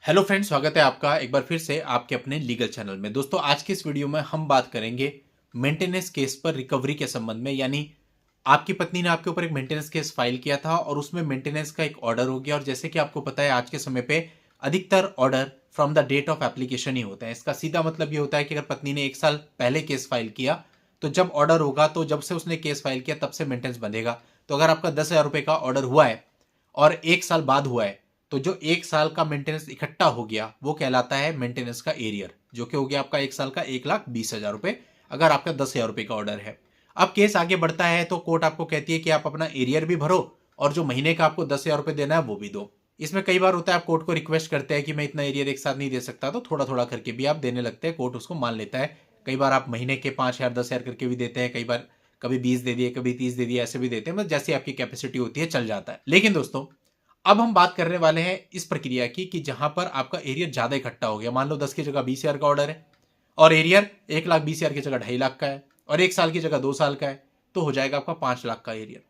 Hello friends, स्वागत है आपका एक बार फिर से आपके अपने लीगल चैनल में। दोस्तों, आज की इस वीडियो में हम बात करेंगे मेंटेनेंस केस पर रिकवरी के संबंध में। यानी आपकी पत्नी ने आपके ऊपर एक मेंटेनेंस केस फाइल किया था और उसमें मेंटेनेंस का एक ऑर्डर हो गया। और जैसे कि आपको पता है, आज के समय पे अधिकतर order from the date of application ही होते हैं। इसका सीधा मतलब ये होता है कि अगर पत्नी ने 1 साल पहले केस फाइल किया तो जब ऑर्डर होगा, तो जब से उसने केस फाइल किया तब से मेंटेनेंस बंधेगा। तो अगर आपका 10,000 रुपए का ऑर्डर हुआ है और 1 साल बाद हुआ है, तो जो 1 साल का मेंटेनेंस इकट्ठा हो गया वो कहलाता है मेंटेनेंस का एरियर, जो कि हो गया आपका 1 साल का 1,20,000 रुपए, अगर आपका 10,000 रुपए का ऑर्डर है। अब केस आगे बढ़ता है तो कोर्ट आपको कहती है कि आप अपना एरियर भी भरो और जो महीने का आपको 10,000 रुपए देना है वो भी दो। इसमें कई बार होता है, आप कोर्ट को रिक्वेस्ट करते हैं कि मैं इतना एरियर एक साथ नहीं दे सकता, तो थोड़ा थोड़ा करके भी आप देने लगते हैं, कोर्ट उसको मान लेता है। कई बार आप महीने के 5,000 10,000 करके भी देते हैं, कई बार कभी 20 दे दिए, कभी 30 दे दिए, ऐसे भी देते हैं। मतलब जैसी आपकी कैपेसिटी होती है चल जाता है। लेकिन दोस्तों, अब हम बात करने वाले हैं इस प्रक्रिया की कि जहां पर आपका एरियर ज्यादा इकट्ठा हो गया। मान लो 10 की जगह 20,000 का ऑर्डर है और एरियर 1,20,000 की जगह 2.5 लाख का है और 1 साल की जगह 2 साल का है, तो हो जाएगा आपका 5 लाख का एरियर।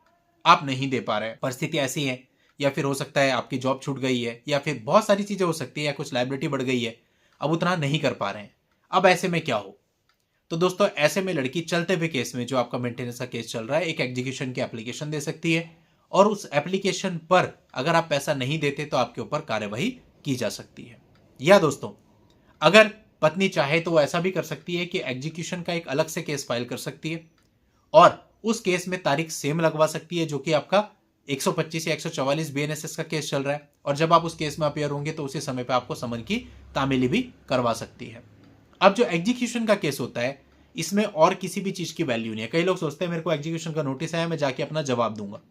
आप नहीं दे पा रहे हैं, परिस्थिति ऐसी है, या फिर हो सकता है आपकी जॉब छूट गई है, या फिर बहुत सारी चीजें हो सकती है, या कुछ लाइबिलिटी बढ़ गई है, अब उतना नहीं कर पा रहे हैं। अब ऐसे में क्या हो? तो दोस्तों, ऐसे में लड़की चलते हुए केस में, जो आपका मेंटेनेंस का केस चल रहा है, एक एग्जीक्यूशन की एप्लीकेशन दे सकती है और उस एप्लीकेशन पर अगर आप पैसा नहीं देते तो आपके ऊपर कार्यवाही की जा सकती है। या दोस्तों, अगर पत्नी चाहे तो वो ऐसा भी कर सकती है कि एग्जीक्यूशन का एक अलग से केस फाइल कर सकती है और उस केस में तारीख सेम लगवा सकती है, जो कि आपका 125 या 144 बीएनएसएस का केस चल रहा है। और जब आप उस केस में अपियर होंगे तो उसी समय पर आपको समन की तामीली भी करवा सकती है। अब जो एग्जीक्यूशन का केस होता है, इसमें और किसी भी चीज की वैल्यू नहीं है। कई लोग सोचते हैं मेरे को एग्जीक्यूशन का नोटिस आया, मैं जाके अपना जवाब दूंगा।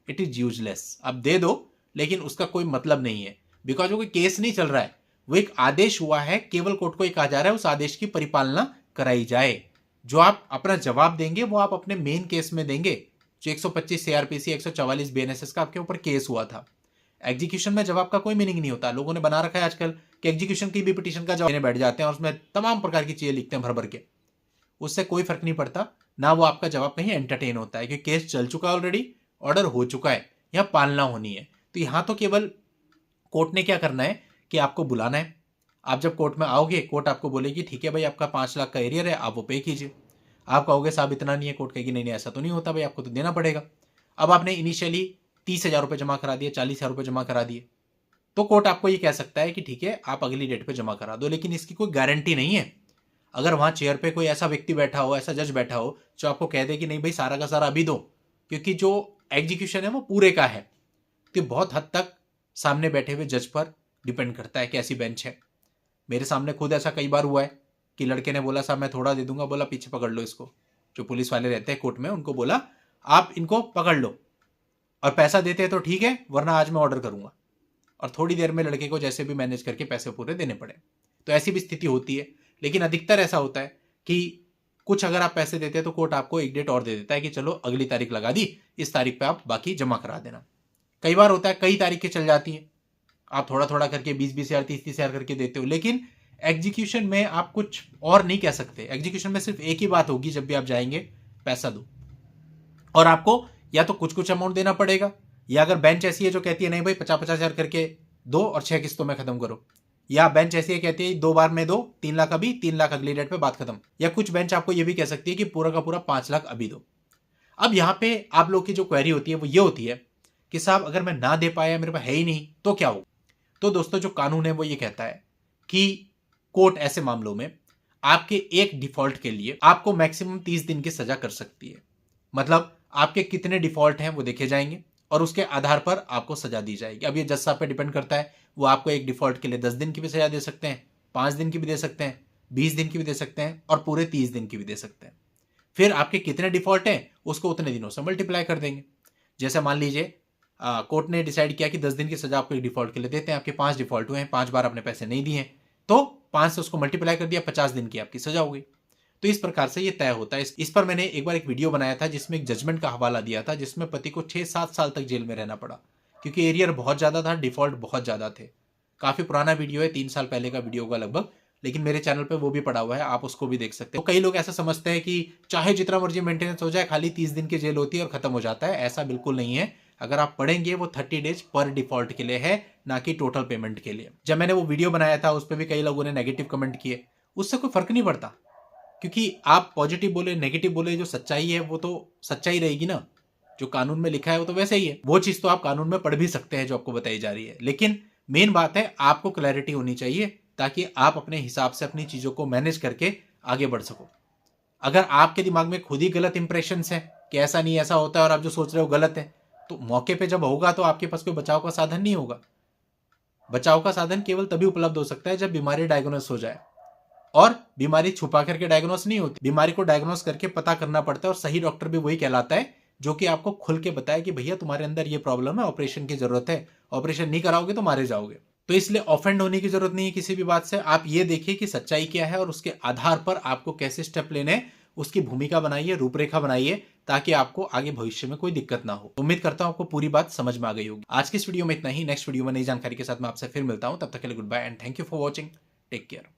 It is useless. आप दे दो लेकिन उसका कोई मतलब नहीं है, बिकॉज वो कोई केस नहीं चल रहा है, वो एक आदेश हुआ है। केवल कोर्ट को एक कहा जा रहा है उस आदेश की परिपालना कराई जाए। जो आप अपना जवाब देंगे वो आप अपने मेन केस में देंगे, जो 125 सीआरपीसी 144 बीएनएसएस का आपके ऊपर केस हुआ था। एग्जीक्यूशन में जवाब का कोई मीनिंग नहीं होता। लोगों ने बना रखा है आजकल कि एग्जीक्यूशन की भी पिटीशन का जवाब देने बैठ जाते हैं और उसमें तमाम प्रकार की चीजें लिखते हैं भर भर के। उससे कोई फर्क नहीं पड़ता, ना वो आपका जवाब कहीं एंटरटेन होता है, क्योंकि केस चल चुका है ऑलरेडी, ऑर्डर हो चुका है, यहां पालना होनी है। तो यहां तो केवल कोर्ट ने क्या करना है कि आपको बुलाना है। आप जब कोर्ट में आओगे, कोर्ट आपको बोलेगी ठीक है भाई, आपका 5 लाख का एरियर है, आप वो पे कीजिए। आप कहोगे साहब इतना नहीं है, कोर्ट कहेगी नहीं नहीं ऐसा तो नहीं होता भाई, आपको तो देना पड़ेगा। अब आपने इनिशियली 30,000 रुपये जमा करा दिए, 40,000 रुपये जमा करा दिए, तो कोर्ट आपको ये कह सकता है कि ठीक है आप अगली डेट पे जमा करा दो। लेकिन इसकी कोई गारंटी नहीं है। अगर वहां चेयर पे कोई ऐसा व्यक्ति बैठा हो, ऐसा जज बैठा हो, जो आपको कह दे कि नहीं भाई सारा का सारा अभी दो, क्योंकि जो एग्जीक्यूशन है वो पूरे का है, तो बहुत हद तक सामने बैठे हुए जज पर डिपेंड करता है कि ऐसी बेंच है। मेरे सामने खुद ऐसा कई बार हुआ है कि लड़के ने बोला साहब मैं थोड़ा दे दूंगा, बोला पीछे पकड़ लो इसको। जो पुलिस वाले रहते हैं कोर्ट में, उनको बोला आप इनको पकड़ लो और पैसा देते हैं तो ठीक है, वरना आज मैं ऑर्डर करूंगा। और थोड़ी देर में लड़के को जैसे भी मैनेज करके पैसे पूरे देने पड़े। तो ऐसी भी स्थिति होती है। लेकिन अधिकतर ऐसा होता है कि कुछ अगर आप पैसे देते हैं तो कोर्ट आपको एक डेट और दे देता है कि चलो अगली तारीख लगा दी, इस तारीख पे आप बाकी जमा करा देना। कई बार होता है कई तारीखें चल जाती हैं, आप थोड़ा थोड़ा करके 20,000 30,000 करके देते हो। लेकिन एग्जीक्यूशन में आप कुछ और नहीं कह सकते। एग्जीक्यूशन में सिर्फ एक ही बात होगी, जब भी आप जाएंगे पैसा दो, और आपको या तो कुछ कुछ अमाउंट देना पड़ेगा, या अगर बेंच ऐसी है जो कहती है नहीं भाई 50,000 करके दो और 6 किस्तों में खत्म करो, या बेंच ऐसी है कहती है 2 बार में दो, 3 लाख अभी, 3 लाख अगली डेट पे बात खत्म, या कुछ बेंच आपको ये भी कह सकती है कि पूरा का पूरा 5 लाख अभी दो। अब यहां पे आप लोग की जो क्वेरी होती है वो ये होती है कि साहब अगर मैं ना दे पाया, मेरे पास है ही नहीं, तो क्या हो? तो दोस्तों, जो कानून है वो ये कहता है कि कोर्ट ऐसे मामलों में आपके एक डिफॉल्ट के लिए आपको मैक्सिमम 30 दिन की सजा कर सकती है। मतलब आपके कितने डिफॉल्ट हैं वो देखे जाएंगे और उसके आधार पर आपको सजा दी जाएगी। अब ये जज साहब पे डिपेंड करता है, वो आपको एक डिफॉल्ट के लिए 10 दिन की भी सजा दे सकते हैं, 5 दिन की भी दे सकते हैं, 20 दिन की भी दे सकते हैं और पूरे 30 दिन की भी दे सकते हैं। फिर आपके कितने डिफॉल्ट हैं उसको उतने दिनों से मल्टीप्लाई कर देंगे। जैसे मान लीजिए कोर्ट ने डिसाइड किया कि 10 दिन की सजा आपको एक डिफॉल्ट के लिए देते हैं, आपके 5 डिफॉल्ट हुए हैं, 5 बार आपने पैसे नहीं दिए हैं, तो 5 से उसको मल्टीप्लाई कर दिया, 50 दिन की आपकी सजा हो गई। तो इस प्रकार से ये तय होता है। इस पर मैंने एक बार एक वीडियो बनाया था जिसमें एक जजमेंट का हवाला दिया था, जिसमें पति को 6-7 साल तक जेल में रहना पड़ा, क्योंकि एरियर बहुत ज्यादा था, डिफॉल्ट बहुत ज्यादा थे। काफी पुराना वीडियो है, 3 साल पहले का वीडियो होगा लगभग, लेकिन मेरे चैनल पे वो भी पड़ा हुआ है, आप उसको भी देख सकते हो। तो कई लोग ऐसा समझते हैं कि चाहे जितना मर्जी मेंटेनेंस हो जाए, खाली 30 दिन की जेल होती है और खत्म हो जाता है। ऐसा बिल्कुल नहीं है। अगर आप पढ़ेंगे वो 30 डेज पर डिफॉल्ट के लिए है, ना कि टोटल पेमेंट के लिए। जब मैंने वो वीडियो बनाया था उस पर भी कई लोगों ने नेगेटिव कमेंट किए, उससे कोई फर्क नहीं पड़ता, क्योंकि आप पॉजिटिव बोले नेगेटिव बोले, जो सच्चाई है वो तो सच्चाई रहेगी ना। जो कानून में लिखा है वो तो वैसे ही है। वो चीज तो आप कानून में पढ़ भी सकते हैं जो आपको बताई जा रही है, लेकिन मेन बात है आपको क्लैरिटी होनी चाहिए ताकि आप अपने हिसाब से अपनी चीजों को मैनेज करके आगे बढ़ सको। अगर आपके दिमाग में खुद ही गलत इंप्रेशन है कि ऐसा नहीं ऐसा होता है और आप जो सोच रहे हो गलत है, तो मौके पे जब होगा तो आपके पास कोई बचाव का साधन नहीं होगा। बचाव का साधन केवल तभी उपलब्ध हो सकता है जब बीमारी डायग्नोस हो जाए, और बीमारी छुपा करके डायग्नोस नहीं होती, बीमारी को डायग्नोस करके पता करना पड़ता है। और सही डॉक्टर भी वही कहलाता है जो कि आपको खुल के बताए कि भैया तुम्हारे अंदर ये प्रॉब्लम है, ऑपरेशन की जरूरत है, ऑपरेशन नहीं कराओगे तो मारे जाओगे। तो इसलिए ऑफेंड होने की जरूरत नहीं है किसी भी बात से। आप ये देखिए कि सच्चाई क्या है और उसके आधार पर आपको कैसे स्टेप लेने हैं, उसकी भूमिका बनाइए, रूपरेखा बनाइए, ताकि आपको आगे भविष्य में कोई दिक्कत ना हो। उम्मीद करता हूं आपको पूरी बात समझ में आ गई होगी। आज की इस वीडियो में इतना ही। नेक्स्ट वीडियो में नई जानकारी के साथ मैं आपसे फिर मिलता हूं। तब तक के लिए good bye and thank you for watching. Take care.